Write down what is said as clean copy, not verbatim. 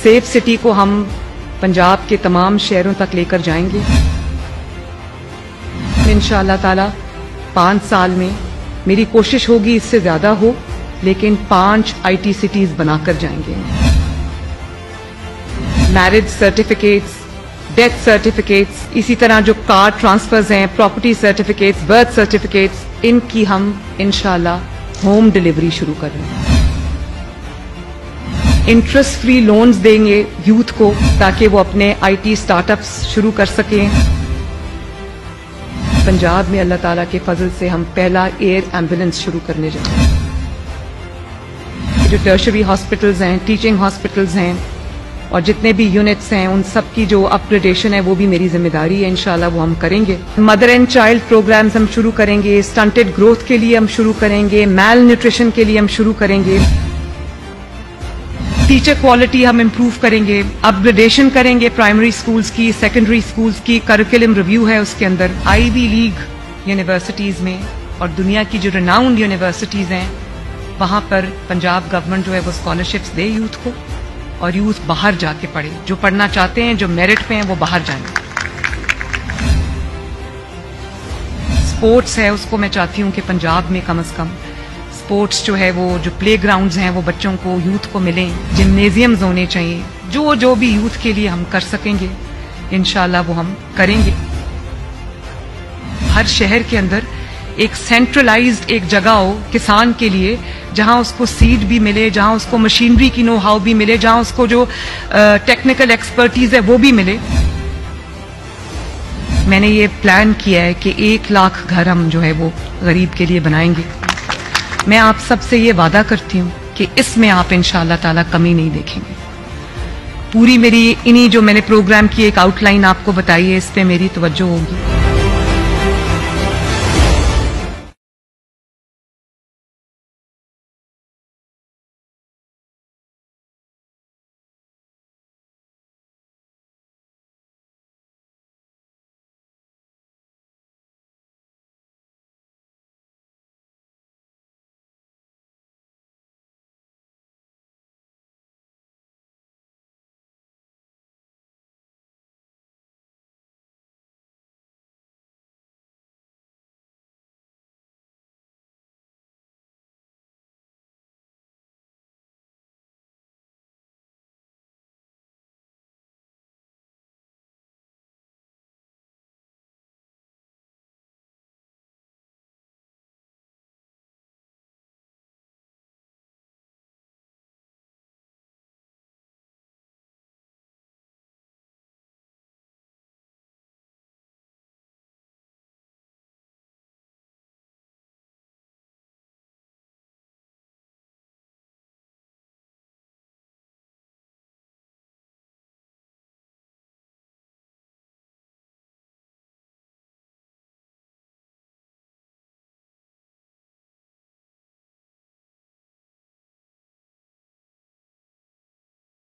Safe city को हम पंजाब के तमाम शहरों तक लेकर जाएंगे। इंशाअल्लाह ताला 5 साल में मेरी कोशिश होगी इससे ज्यादा हो, लेकिन 5 IT सिटीज बनाकर जाएंगे। मैरिज सर्टिफिकेट्स, डेथ सर्टिफिकेट्स, इसी तरह जो कार ट्रांसफर्स हैं, प्रॉपर्टी सर्टिफिकेट्स, बर्थ सर्टिफिकेट्स, इनकी हम इंशाअल्लाह होम डिलीवरी शुरू कर रहे हैं। इंटरेस्ट फ्री लोन्स देंगे यूथ को ताकि वो अपने IT स्टार्टअप्स शुरू कर सकें। पंजाब में अल्लाह ताला के फजल से हम पहला एयर एम्बुलेंस शुरू करने जा रहे हैं। जो टर्शरी हॉस्पिटल्स हैं, टीचिंग हॉस्पिटल्स हैं और जितने भी यूनिट्स हैं, उन सब की जो अपग्रेडेशन है वो भी मेरी जिम्मेदारी है। इंशाल्लाह वो हम करेंगे। मदर एंड चाइल्ड प्रोग्राम्स हम शुरू करेंगे, स्टंटेड ग्रोथ के लिए हम शुरू करेंगे, मैल न्यूट्रिशन के लिए हम शुरू करेंगे, टीचर क्वालिटी हम इम्प्रूव करेंगे, अपग्रेडेशन करेंगे प्राइमरी स्कूल्स की, सेकेंडरी स्कूल्स की, करिकुलम रिव्यू है उसके अंदर। आईवी लीग यूनिवर्सिटीज में और दुनिया की जो रिनाउंड यूनिवर्सिटीज हैं वहां पर पंजाब गवर्नमेंट जो है वो स्कॉलरशिप्स दे यूथ को और यूथ बाहर जाके पढ़े। जो पढ़ना चाहते हैं, जो मेरिट पे हैं, वो बाहर जाएंगे। स्पोर्ट्स है उसको मैं चाहती हूँ कि पंजाब में कम से कम स्पोर्ट्स जो है वो जो प्ले ग्राउंड्स हैं वो बच्चों को, यूथ को मिलें, जिम्नेजियम्स होने चाहिए। जो भी यूथ के लिए हम कर सकेंगे इंशाल्लाह वो हम करेंगे। हर शहर के अंदर एक सेंट्रलाइज्ड एक जगह हो किसान के लिए, जहां उसको सीड भी मिले, जहां उसको मशीनरी की नो हाउ भी मिले, जहां उसको जो टेक्निकल एक्सपर्टीज है वो भी मिले। मैंने ये प्लान किया है कि 1 लाख घर हम जो है वो गरीब के लिए बनाएंगे। मैं आप सबसे ये वादा करती हूँ कि इसमें आप इंशाअल्लाह ताला कमी नहीं देखेंगे। पूरी मेरी इन्हीं जो मैंने प्रोग्राम की एक आउटलाइन आपको बताई है, इस पे मेरी तवज्जो होगी।